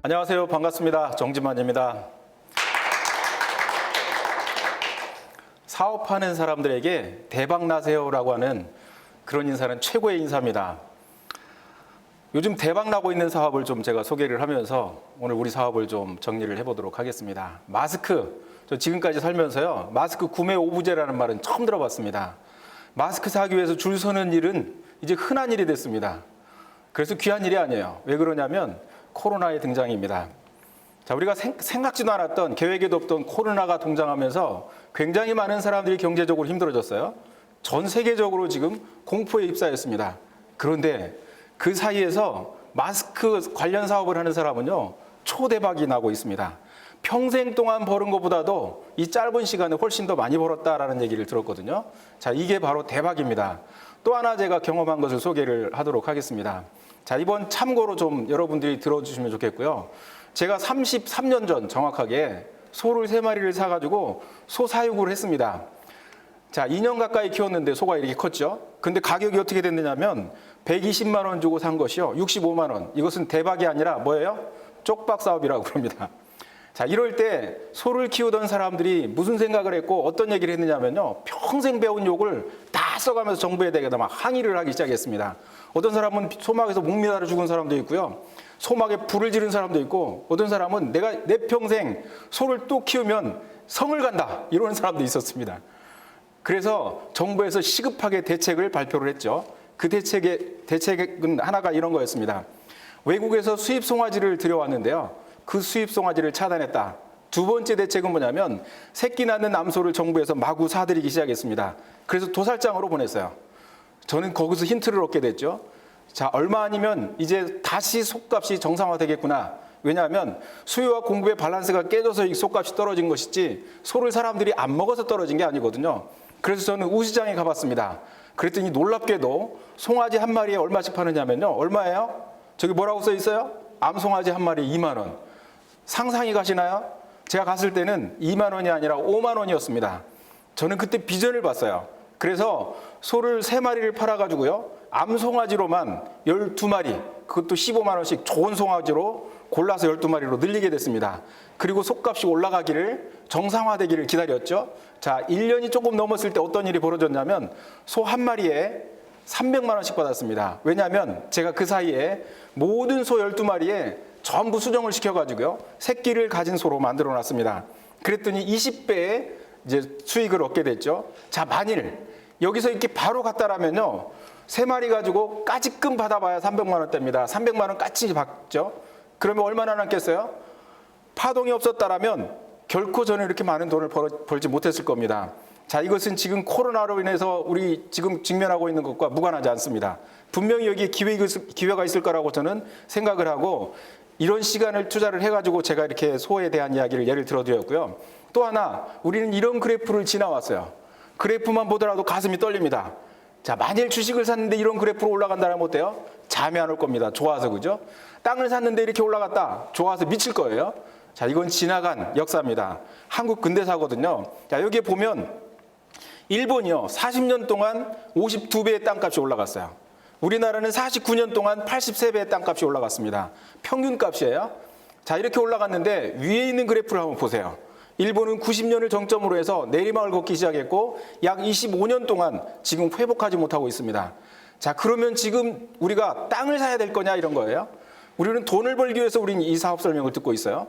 안녕하세요. 반갑습니다. 정진만입니다. 사업하는 사람들에게 대박 나세요라고 하는 그런 인사는 최고의 인사입니다. 요즘 대박 나고 있는 사업을 좀 제가 소개를 하면서 오늘 우리 사업을 좀 정리를 해보도록 하겠습니다. 마스크, 저 지금까지 살면서요, 마스크 구매 오부제라는 말은 처음 들어봤습니다. 마스크 사기 위해서 줄 서는 일은 이제 흔한 일이 됐습니다. 그래서 귀한 일이 아니에요. 왜 그러냐면 코로나의 등장입니다. 자, 우리가 생각지도 않았던, 계획에도 없던 코로나가 등장하면서 굉장히 많은 사람들이 경제적으로 힘들어졌어요. 전 세계적으로 지금 공포에 휩싸였습니다. 그런데 그 사이에서 마스크 관련 사업을 하는 사람은요, 초대박이 나고 있습니다. 평생 동안 버는 것보다도 이 짧은 시간에 훨씬 더 많이 벌었다라는 얘기를 들었거든요. 자, 이게 바로 대박입니다. 또 하나 제가 경험한 것을 소개를 하도록 하겠습니다. 자, 이번 참고로 좀 여러분들이 들어주시면 좋겠고요. 제가 33년 전 정확하게 소를 3마리를 사가지고 소 사육을 했습니다. 자, 2년 가까이 키웠는데 소가 이렇게 컸죠. 근데 가격이 어떻게 됐느냐면 120만 원 주고 산 것이요, 65만 원. 이것은 대박이 아니라 뭐예요? 쪽박 사업이라고 그럽니다. 자, 이럴 때 소를 키우던 사람들이 무슨 생각을 했고 어떤 얘기를 했느냐면요, 평생 배운 욕을 다 써가면서 정부에 대해 막 항의를 하기 시작했습니다. 어떤 사람은 소막에서 목 매달아 죽은 사람도 있고요, 소막에 불을 지른 사람도 있고, 어떤 사람은 내가 내 평생 소를 또 키우면 성을 간다 이러는 사람도 있었습니다. 그래서 정부에서 시급하게 대책을 발표를 했죠. 그 대책은 하나가 이런 거였습니다. 외국에서 수입 송아지를 들여왔는데요, 그 수입 송아지를 차단했다. 두 번째 대책은 뭐냐면 새끼 낳는 암소를 정부에서 마구 사들이기 시작했습니다. 그래서 도살장으로 보냈어요. 저는 거기서 힌트를 얻게 됐죠. 자, 얼마 아니면 이제 다시 속값이 정상화되겠구나. 왜냐하면 수요와 공급의 밸런스가 깨져서 이 속값이 떨어진 것이지 소를 사람들이 안 먹어서 떨어진 게 아니거든요. 그래서 저는 우시장에 가봤습니다. 그랬더니 놀랍게도 송아지 한 마리에 얼마씩 파느냐면요, 얼마예요? 저기 뭐라고 써 있어요? 암송아지 한 마리에 2만 원. 상상이 가시나요? 제가 갔을 때는 2만 원이 아니라 5만 원이었습니다. 저는 그때 비전을 봤어요. 그래서 소를 3마리를 팔아가지고요, 암송아지로만 12마리, 그것도 15만 원씩 좋은 송아지로 골라서 12마리로 늘리게 됐습니다. 그리고 속값이 올라가기를, 정상화되기를 기다렸죠. 자, 1년이 조금 넘었을 때 어떤 일이 벌어졌냐면 소 한 마리에 300만 원씩 받았습니다. 왜냐하면 제가 그 사이에 모든 소 12마리에 전부 수정을 시켜가지고요, 새끼를 가진 소로 만들어 놨습니다. 그랬더니 20배의 이제 수익을 얻게 됐죠. 자, 만일 여기서 이렇게 바로 갔다라면요, 3마리 가지고 까짓금 받아봐야 300만 원대입니다. 300만 원 까치 받죠. 그러면 얼마나 남겠어요? 파동이 없었다라면 결코 저는 이렇게 많은 돈을 벌지 못했을 겁니다. 자, 이것은 지금 코로나로 인해서 우리 지금 직면하고 있는 것과 무관하지 않습니다. 분명히 여기에 기회가 있을 거라고 저는 생각을 하고, 이런 시간을 투자를 해가지고 제가 이렇게 소에 대한 이야기를 예를 들어드렸고요. 또 하나, 우리는 이런 그래프를 지나왔어요. 그래프만 보더라도 가슴이 떨립니다. 자, 만일 주식을 샀는데 이런 그래프로 올라간다면 어때요? 잠이 안 올 겁니다. 좋아서, 그죠? 땅을 샀는데 이렇게 올라갔다. 좋아서 미칠 거예요. 자, 이건 지나간 역사입니다. 한국 근대사거든요. 자, 여기에 보면 일본이요, 40년 동안 52배의 땅값이 올라갔어요. 우리나라는 49년 동안 83배의 땅값이 올라갔습니다. 평균값이에요. 자, 이렇게 올라갔는데 위에 있는 그래프를 한번 보세요. 일본은 90년을 정점으로 해서 내리막을 걷기 시작했고 약 25년 동안 지금 회복하지 못하고 있습니다. 자, 그러면 지금 우리가 땅을 사야 될 거냐 이런 거예요. 우리는 돈을 벌기 위해서 우리는 이 사업 설명을 듣고 있어요.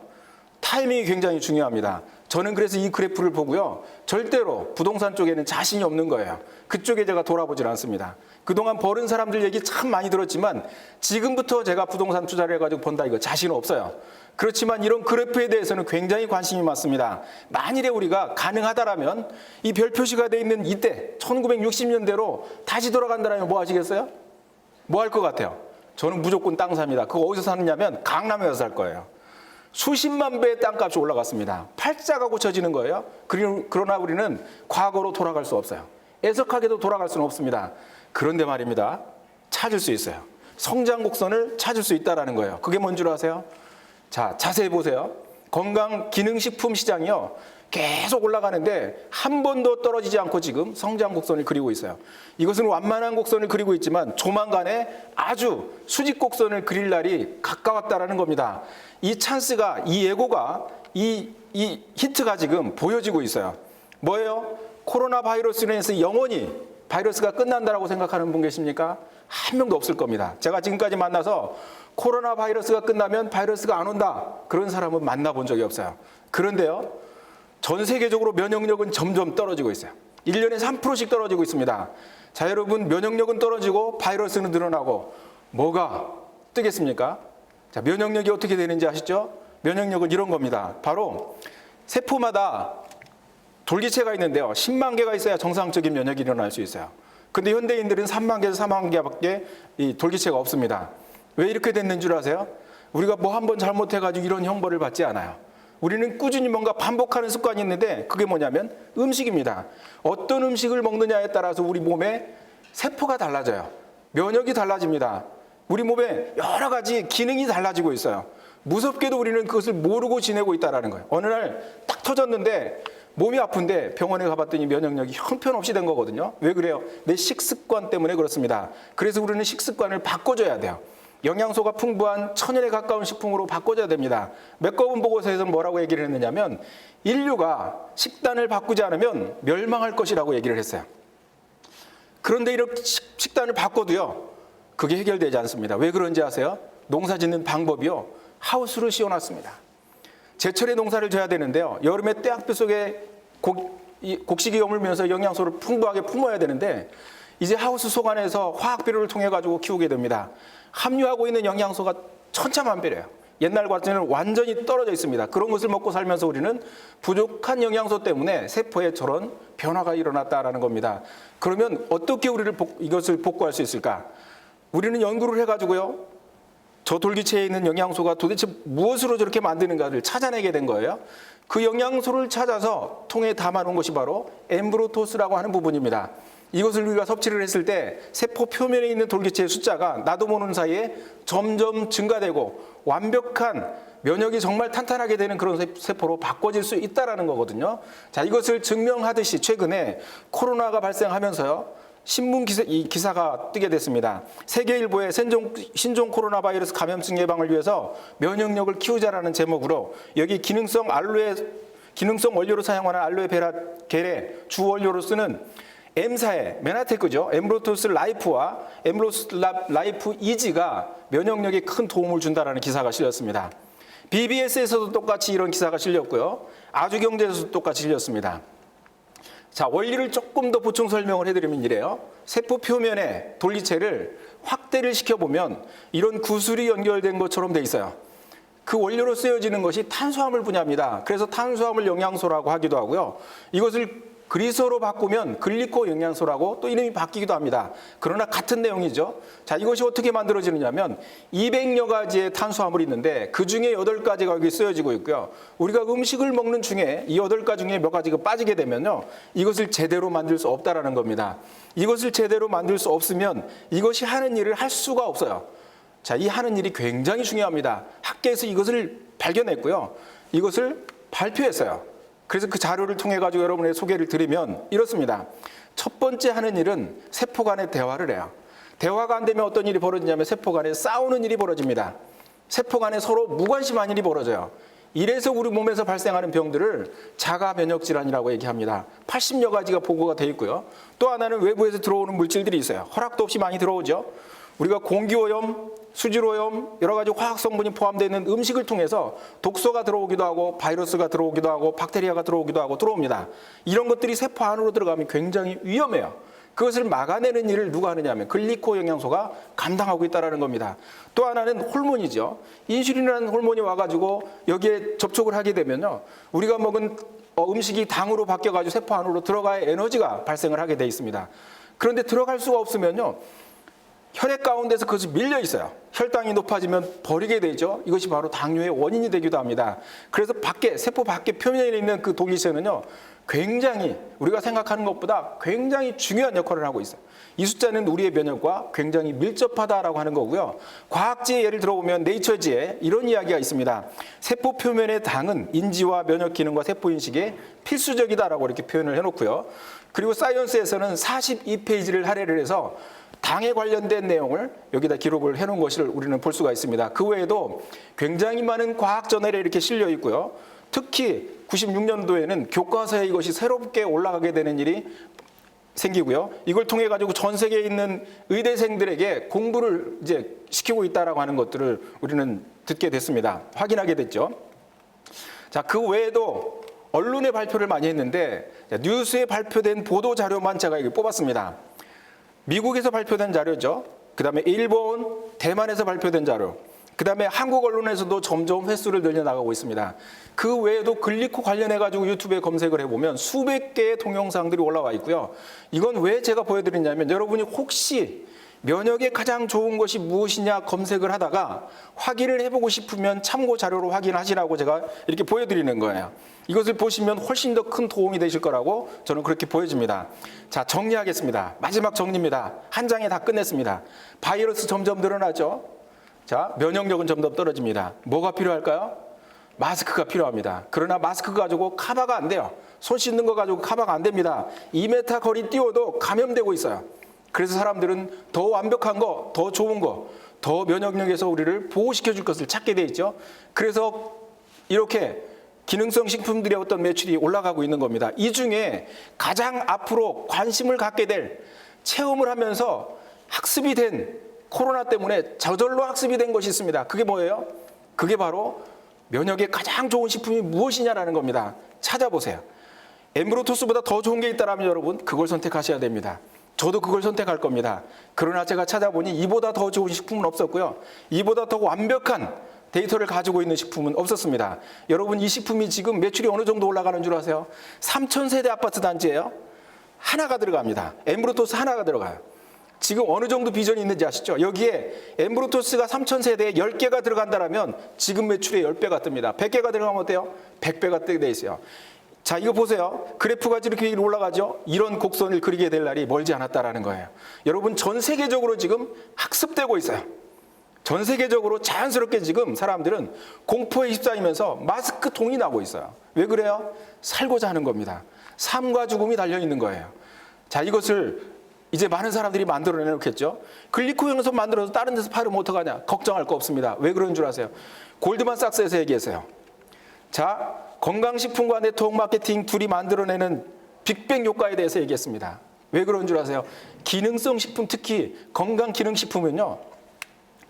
타이밍이 굉장히 중요합니다. 저는 그래서 이 그래프를 보고요, 절대로 부동산 쪽에는 자신이 없는 거예요. 그쪽에 제가 돌아보질 않습니다. 그동안 버는 사람들 얘기 참 많이 들었지만 지금부터 제가 부동산 투자를 해가지고 번다, 이거 자신 없어요. 그렇지만 이런 그래프에 대해서는 굉장히 관심이 많습니다. 만일에 우리가 가능하다라면 이 별 표시가 돼 있는 이때 1960년대로 다시 돌아간다면 뭐 하시겠어요? 뭐 할 것 같아요? 저는 무조건 땅 삽니다. 그거 어디서 사느냐면 강남에 가서 살 거예요. 수십만 배의 땅값이 올라갔습니다. 팔자가 고쳐지는 거예요. 그러나 우리는 과거로 돌아갈 수 없어요. 애석하게도 돌아갈 수는 없습니다. 그런데 말입니다, 찾을 수 있어요. 성장 곡선을 찾을 수 있다는 거예요. 그게 뭔 줄 아세요? 자, 자세히 보세요. 건강기능식품 시장이요, 계속 올라가는데 한 번도 떨어지지 않고 지금 성장 곡선을 그리고 있어요. 이것은 완만한 곡선을 그리고 있지만 조만간에 아주 수직 곡선을 그릴 날이 가까웠다라는 겁니다. 이 찬스가, 이 예고가, 이 히트가 지금 보여지고 있어요. 뭐예요? 코로나 바이러스로 인해서 영원히 바이러스가 끝난다라고 생각하는 분 계십니까? 한 명도 없을 겁니다. 제가 지금까지 만나서 코로나 바이러스가 끝나면 바이러스가 안 온다, 그런 사람은 만나본 적이 없어요. 그런데요, 전 세계적으로 면역력은 점점 떨어지고 있어요. 1년에 3%씩 떨어지고 있습니다. 자, 여러분, 면역력은 떨어지고 바이러스는 늘어나고 뭐가 뜨겠습니까? 자, 면역력이 어떻게 되는지 아시죠? 면역력은 이런 겁니다. 바로 세포마다 돌기체가 있는데요, 10만 개가 있어야 정상적인 면역이 일어날 수 있어요. 근데 현대인들은 3만 개에서 4만 개밖에 이 돌기체가 없습니다. 왜 이렇게 됐는 줄 아세요? 우리가 뭐 한 번 잘못해가지고 이런 형벌을 받지 않아요. 우리는 꾸준히 뭔가 반복하는 습관이 있는데 그게 뭐냐면 음식입니다. 어떤 음식을 먹느냐에 따라서 우리 몸의 세포가 달라져요. 면역이 달라집니다. 우리 몸에 여러 가지 기능이 달라지고 있어요. 무섭게도 우리는 그것을 모르고 지내고 있다는 거예요. 어느 날 딱 터졌는데 몸이 아픈데 병원에 가봤더니 면역력이 형편없이 된 거거든요. 왜 그래요? 내 식습관 때문에 그렇습니다. 그래서 우리는 식습관을 바꿔줘야 돼요. 영양소가 풍부한 천연에 가까운 식품으로 바꿔줘야 됩니다. 맥거운 보고서에서 뭐라고 얘기를 했느냐면 인류가 식단을 바꾸지 않으면 멸망할 것이라고 얘기를 했어요. 그런데 이렇게 식단을 바꿔도요, 그게 해결되지 않습니다. 왜 그런지 아세요? 농사 짓는 방법이요, 하우스를 씌워놨습니다. 제철에 농사를 져야 되는데요, 여름에 떼학볕 속에 곡식이 여물면서 영양소를 풍부하게 품어야 되는데 이제 하우스 속 안에서 화학 비료를 통해 가지고 키우게 됩니다. 함유하고 있는 영양소가 천차만별이에요. 옛날과는 완전히 떨어져 있습니다. 그런 것을 먹고 살면서 우리는 부족한 영양소 때문에 세포에 저런 변화가 일어났다라는 겁니다. 그러면 어떻게 이것을 복구할 수 있을까? 우리는 연구를 해가지고요, 저 돌기체에 있는 영양소가 도대체 무엇으로 저렇게 만드는가를 찾아내게 된 거예요. 그 영양소를 찾아서 통에 담아놓은 것이 바로 엠브로토스라고 하는 부분입니다. 이것을 우리가 섭취를 했을 때 세포 표면에 있는 돌기체의 숫자가 나도 모르는 사이에 점점 증가되고 완벽한 면역이 정말 탄탄하게 되는 그런 세포로 바꿔질 수 있다는 거거든요. 자, 이것을 증명하듯이 최근에 코로나가 발생하면서요, 신문 기사가 뜨게 됐습니다. 세계일보의 신종 코로나 바이러스 감염증 예방을 위해서 면역력을 키우자라는 제목으로 여기 기능성 원료로 사용하는 알로에 베라 겔의 주 원료로 쓰는 M사의 메나테크죠. 엠브로토스 라이프와 엠브로토스 라이프 이지가 면역력에 큰 도움을 준다라는 기사가 실렸습니다. BBS에서도 똑같이 이런 기사가 실렸고요, 아주경제에서도 똑같이 실렸습니다. 자, 원리를 조금 더 보충 설명을 해드리면 이래요. 세포 표면에 돌기체를 확대를 시켜보면 이런 구슬이 연결된 것처럼 돼 있어요. 그 원료로 쓰여지는 것이 탄수화물 분야입니다. 그래서 탄수화물 영양소라고 하기도 하고요, 이것을 그리스어로 바꾸면 글리코 영양소라고 또 이름이 바뀌기도 합니다. 그러나 같은 내용이죠. 자, 이것이 어떻게 만들어지느냐면 200여 가지의 탄수화물이 있는데 그 중에 8가지가 여기 쓰여지고 있고요. 우리가 음식을 먹는 중에 이 8가지 중에 몇 가지가 빠지게 되면요, 이것을 제대로 만들 수 없다라는 겁니다. 이것을 제대로 만들 수 없으면 이것이 하는 일을 할 수가 없어요. 자, 이 하는 일이 굉장히 중요합니다. 학계에서 이것을 발견했고요, 이것을 발표했어요. 그래서 그 자료를 통해 가지고 여러분의 소개를 드리면 이렇습니다. 첫 번째 하는 일은 세포 간의 대화를 해요. 대화가 안 되면 어떤 일이 벌어지냐면 세포 간에 싸우는 일이 벌어집니다. 세포 간에 서로 무관심한 일이 벌어져요. 이래서 우리 몸에서 발생하는 병들을 자가 면역 질환이라고 얘기합니다. 80여 가지가 보고가 돼 있고요. 또 하나는 외부에서 들어오는 물질들이 있어요. 허락도 없이 많이 들어오죠. 우리가 공기오염, 수질오염, 여러 가지 화학 성분이 포함되어 있는 음식을 통해서 독소가 들어오기도 하고 바이러스가 들어오기도 하고 박테리아가 들어오기도 하고 들어옵니다. 이런 것들이 세포 안으로 들어가면 굉장히 위험해요. 그것을 막아내는 일을 누가 하느냐 하면 글리코 영양소가 감당하고 있다는 겁니다. 또 하나는 호르몬이죠. 인슐린이라는 호르몬이 와가지고 여기에 접촉을 하게 되면요, 우리가 먹은 음식이 당으로 바뀌어가지고 세포 안으로 들어가야 에너지가 발생을 하게 돼 있습니다. 그런데 들어갈 수가 없으면요, 혈액 가운데서 그것이 밀려 있어요. 혈당이 높아지면 버리게 되죠. 이것이 바로 당뇨의 원인이 되기도 합니다. 그래서 세포 밖에 표면에 있는 그 돌기체는요, 굉장히 우리가 생각하는 것보다 굉장히 중요한 역할을 하고 있어요. 이 숫자는 우리의 면역과 굉장히 밀접하다라고 하는 거고요. 과학지에 예를 들어보면 네이처지에 이런 이야기가 있습니다. 세포 표면의 당은 인지와 면역 기능과 세포 인식에 필수적이다라고 이렇게 표현을 해놓고요. 그리고 사이언스에서는 42페이지를 할애를 해서 당에 관련된 내용을 여기다 기록을 해놓은 것을 우리는 볼 수가 있습니다. 그 외에도 굉장히 많은 과학 저널에 이렇게 실려 있고요. 특히 96년도에는 교과서에 이것이 새롭게 올라가게 되는 일이 생기고요. 이걸 통해 가지고 전 세계에 있는 의대생들에게 공부를 이제 시키고 있다라고 하는 것들을 우리는 듣게 됐습니다. 확인하게 됐죠. 자, 그 외에도 언론에 발표를 많이 했는데 뉴스에 발표된 보도 자료만 제가 여기 뽑았습니다. 미국에서 발표된 자료죠. 그 다음에 일본, 대만에서 발표된 자료. 그 다음에 한국 언론에서도 점점 횟수를 늘려나가고 있습니다. 그 외에도 글리코 관련해가지고 유튜브에 검색을 해보면 수백 개의 동영상들이 올라와 있고요. 이건 왜 제가 보여드리냐면 여러분이 혹시 면역에 가장 좋은 것이 무엇이냐 검색을 하다가 확인을 해보고 싶으면 참고 자료로 확인하시라고 제가 이렇게 보여드리는 거예요. 이것을 보시면 훨씬 더 큰 도움이 되실 거라고 저는 그렇게 보여집니다. 자, 정리하겠습니다. 마지막 정리입니다. 한 장에 다 끝냈습니다. 바이러스 점점 늘어나죠. 자, 면역력은 점점 떨어집니다. 뭐가 필요할까요? 마스크가 필요합니다. 그러나 마스크 가지고 커버가 안 돼요. 손 씻는 거 가지고 커버가 안 됩니다. 2m 거리 띄워도 감염되고 있어요. 그래서 사람들은 더 완벽한 거, 더 좋은 거, 더 면역력에서 우리를 보호시켜 줄 것을 찾게 돼 있죠. 그래서 이렇게 기능성 식품들의 어떤 매출이 올라가고 있는 겁니다. 이 중에 가장 앞으로 관심을 갖게 될 체험을 하면서 학습이 된 코로나 때문에 저절로 학습이 된 것이 있습니다. 그게 뭐예요? 그게 바로 면역에 가장 좋은 식품이 무엇이냐라는 겁니다. 찾아보세요. 엠브로토스보다 더 좋은 게 있다면 여러분 그걸 선택하셔야 됩니다. 저도 그걸 선택할 겁니다. 그러나 제가 찾아보니 이보다 더 좋은 식품은 없었고요. 이보다 더 완벽한 데이터를 가지고 있는 식품은 없었습니다. 여러분 이 식품이 지금 매출이 어느 정도 올라가는 줄 아세요? 3,000세대 아파트 단지예요. 하나가 들어갑니다. 엠브로토스 하나가 들어가요. 지금 어느 정도 비전이 있는지 아시죠? 여기에 엠브로토스가 3,000세대에 10개가 들어간다면 지금 매출의 10배가 뜹니다. 100개가 들어가면 어때요? 100배가 뜨게 돼 있어요. 자, 이거 보세요. 그래프가 이렇게 올라가죠? 이런 곡선을 그리게 될 날이 멀지 않았다라는 거예요. 여러분 전 세계적으로 지금 학습되고 있어요. 전 세계적으로 자연스럽게 지금 사람들은 공포에 휩싸이면서 마스크 동이 나고 있어요. 왜 그래요? 살고자 하는 겁니다. 삶과 죽음이 달려있는 거예요. 자, 이것을 이제 많은 사람들이 만들어내놓겠죠. 글리코 형성 만들어서 다른 데서 팔으면 어떡하냐? 걱정할 거 없습니다. 왜 그런 줄 아세요? 골드만삭스에서 얘기했어요. 자, 건강식품과 네트워크 마케팅 둘이 만들어내는 빅뱅 효과에 대해서 얘기했습니다. 왜 그런 줄 아세요? 기능성 식품, 특히 건강기능식품은요,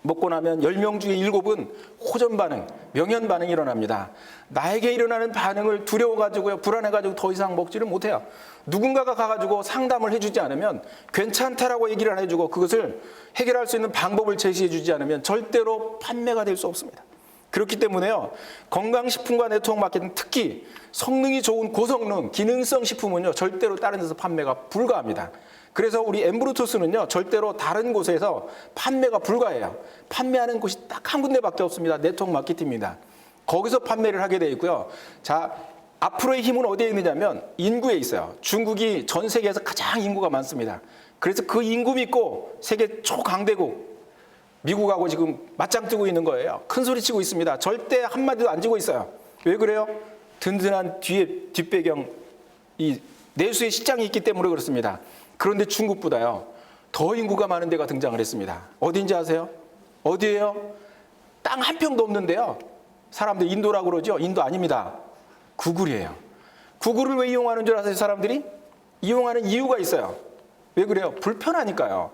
먹고 나면 10명 중에 7은 호전 반응, 명현 반응이 일어납니다. 나에게 일어나는 반응을 두려워가지고요, 불안해가지고 더 이상 먹지를 못해요. 누군가가 가가지고 상담을 해주지 않으면, 괜찮다라고 얘기를 안 해주고 그것을 해결할 수 있는 방법을 제시해주지 않으면 절대로 판매가 될 수 없습니다. 그렇기 때문에요, 건강식품과 네트워크 마케팅, 특히 성능이 좋은 고성능, 기능성 식품은요, 절대로 다른 데서 판매가 불가합니다. 그래서 우리 엠브로토스는요, 절대로 다른 곳에서 판매가 불가해요. 판매하는 곳이 딱 한 군데밖에 없습니다. 네트워크 마케팅입니다. 거기서 판매를 하게 되어 있고요. 자, 앞으로의 힘은 어디에 있느냐면 인구에 있어요. 중국이 전 세계에서 가장 인구가 많습니다. 그래서 그 인구 믿고 세계 초강대국 미국하고 지금 맞짱 뜨고 있는 거예요. 큰 소리 치고 있습니다. 절대 한마디도 안 지고 있어요. 왜 그래요? 든든한 뒤에 뒷배경, 이 내수의 시장이 있기 때문에 그렇습니다. 그런데 중국보다요, 더 인구가 많은 데가 등장을 했습니다. 어딘지 아세요? 어디예요? 땅 한 평도 없는데요. 사람들 인도라고 그러죠? 인도 아닙니다. 구글이에요. 구글을 왜 이용하는 줄 아세요, 사람들이? 이용하는 이유가 있어요. 왜 그래요? 불편하니까요.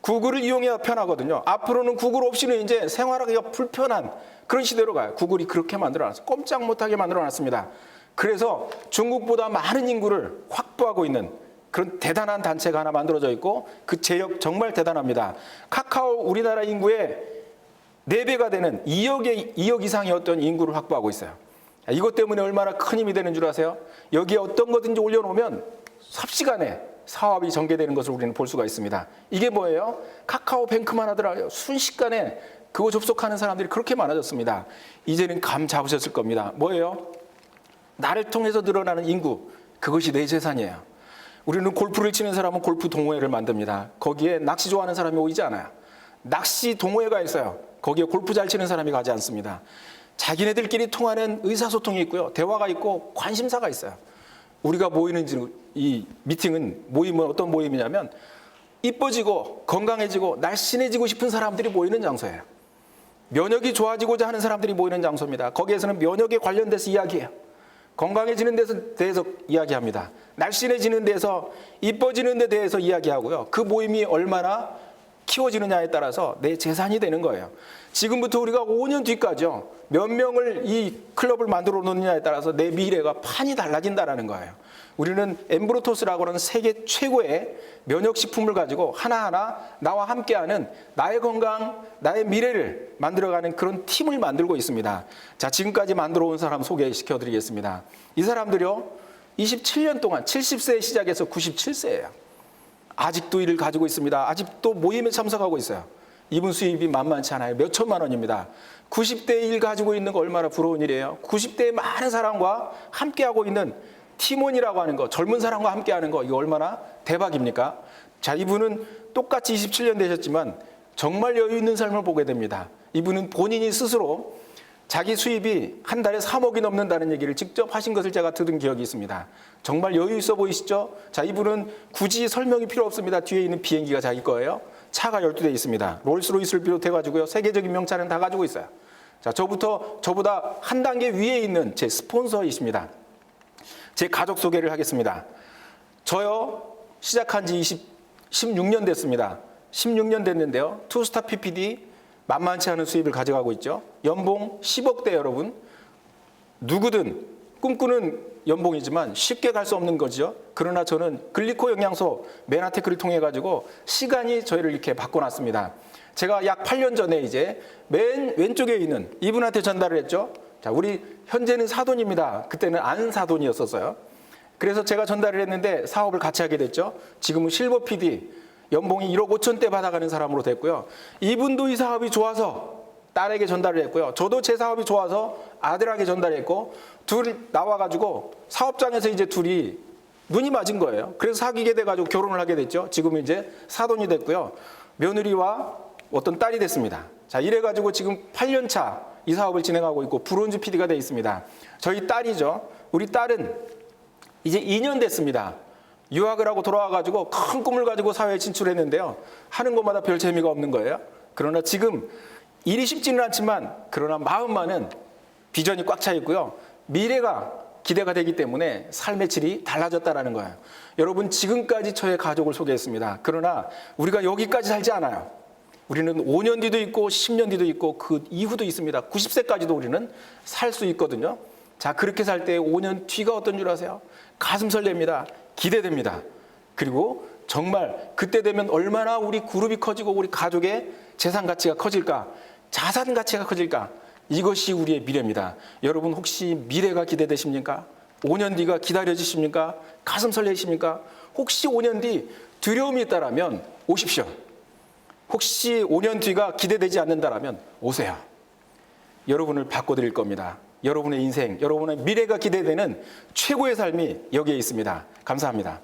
구글을 이용해야 편하거든요. 앞으로는 구글 없이는 이제 생활하기가 불편한 그런 시대로 가요. 구글이 그렇게 만들어놨어요. 꼼짝 못하게 만들어놨습니다. 그래서 중국보다 많은 인구를 확보하고 있는 그런 대단한 단체가 하나 만들어져 있고 그 제역 정말 대단합니다. 카카오 우리나라 인구의 4배가 되는 2억 이상의 어떤 인구를 확보하고 있어요. 이것 때문에 얼마나 큰 힘이 되는 줄 아세요? 여기에 어떤 거든지 올려놓으면 삽시간에 사업이 전개되는 것을 우리는 볼 수가 있습니다. 이게 뭐예요? 카카오뱅크만 하더라고요. 순식간에 그거 접속하는 사람들이 그렇게 많아졌습니다. 이제는 감 잡으셨을 겁니다. 뭐예요? 나를 통해서 늘어나는 인구, 그것이 내 재산이에요. 우리는 골프를 치는 사람은 골프 동호회를 만듭니다. 거기에 낚시 좋아하는 사람이 오지 않아요. 낚시 동호회가 있어요. 거기에 골프 잘 치는 사람이 가지 않습니다. 자기네들끼리 통하는 의사소통이 있고요. 대화가 있고 관심사가 있어요. 우리가 모이는 이 미팅은 모임은 어떤 모임이냐면 이뻐지고 건강해지고 날씬해지고 싶은 사람들이 모이는 장소예요. 면역이 좋아지고자 하는 사람들이 모이는 장소입니다. 거기에서는 면역에 관련돼서 이야기해요. 건강해지는 데서 대해서 이야기합니다. 날씬해지는 데서 이뻐지는 데 대해서 이야기하고요. 그 모임이 얼마나 키워지느냐에 따라서 내 재산이 되는 거예요. 지금부터 우리가 5년 뒤까지요. 몇 명을 이 클럽을 만들어 놓느냐에 따라서 내 미래가 판이 달라진다는 거예요. 우리는 엠브로토스라고 하는 세계 최고의 면역식품을 가지고 하나하나 나와 함께하는 나의 건강, 나의 미래를 만들어가는 그런 팀을 만들고 있습니다. 자, 지금까지 만들어 온 사람 소개시켜 드리겠습니다. 이 사람들이요, 27년 동안 70세에 시작해서 97세예요. 아직도 일을 가지고 있습니다. 아직도 모임에 참석하고 있어요. 이분 수입이 만만치 않아요. 몇 천만 원입니다. 90대 일 가지고 있는 거 얼마나 부러운 일이에요. 90대의 많은 사람과 함께하고 있는 팀원이라고 하는 거, 젊은 사람과 함께하는 거, 이거 얼마나 대박입니까? 자, 이분은 똑같이 27년 되셨지만 정말 여유 있는 삶을 보게 됩니다. 이분은 본인이 스스로 자기 수입이 한 달에 3억이 넘는다는 얘기를 직접 하신 것을 제가 들은 기억이 있습니다. 정말 여유 있어 보이시죠? 자, 이분은 굳이 설명이 필요 없습니다. 뒤에 있는 비행기가 자기 거예요. 차가 12대 있습니다. 롤스로이스를 비롯해가지고요, 세계적인 명차는 다 가지고 있어요. 자, 저보다 한 단계 위에 있는 제 스폰서이십니다. 제 가족 소개를 하겠습니다. 저요, 시작한 지 16년 됐습니다. 16년 됐는데요, 투스타 PPD 만만치 않은 수입을 가져가고 있죠. 연봉 10억대 여러분. 누구든 꿈꾸는 연봉이지만 쉽게 갈 수 없는 거죠. 그러나 저는 글리코 영양소 메나테크를 통해 가지고 시간이 저희를 이렇게 바꿔놨습니다. 제가 약 8년 전에 이제 맨 왼쪽에 있는 이분한테 전달을 했죠. 자, 우리 현재는 사돈입니다. 그때는 안 사돈이었었어요. 그래서 제가 전달을 했는데 사업을 같이 하게 됐죠. 지금은 실버 PD 연봉이 1억 5천대 받아가는 사람으로 됐고요. 이분도 이 사업이 좋아서 딸에게 전달을 했고요. 저도 제 사업이 좋아서 아들에게 전달했고, 둘 나와가지고 사업장에서 이제 둘이 눈이 맞은 거예요. 그래서 사귀게 돼가지고 결혼을 하게 됐죠. 지금은 이제 사돈이 됐고요. 며느리와 어떤 딸이 됐습니다. 자, 이래가지고 지금 8년 차 이 사업을 진행하고 있고 브론즈 PD가 되어 있습니다. 저희 딸이죠. 우리 딸은 이제 2년 됐습니다. 유학을 하고 돌아와가지고 큰 꿈을 가지고 사회에 진출했는데요. 하는 것마다 별 재미가 없는 거예요. 그러나 지금 일이 쉽지는 않지만 그러나 마음만은 비전이 꽉 차 있고요. 미래가 기대가 되기 때문에 삶의 질이 달라졌다는 거예요. 여러분, 지금까지 저의 가족을 소개했습니다. 그러나 우리가 여기까지 살지 않아요. 우리는 5년 뒤도 있고 10년 뒤도 있고 그 이후도 있습니다. 90세까지도 우리는 살 수 있거든요. 자, 그렇게 살 때 5년 뒤가 어떤 줄 아세요? 가슴 설렙니다. 기대됩니다. 그리고 정말 그때 되면 얼마나 우리 그룹이 커지고 우리 가족의 재산 가치가 커질까, 자산 가치가 커질까, 이것이 우리의 미래입니다. 여러분, 혹시 미래가 기대되십니까? 5년 뒤가 기다려지십니까? 가슴 설레십니까? 혹시 5년 뒤 두려움이 있다라면 오십시오. 혹시 5년 뒤가 기대되지 않는다라면 오세요. 여러분을 바꿔드릴 겁니다. 여러분의 인생, 여러분의 미래가 기대되는 최고의 삶이 여기에 있습니다. 감사합니다.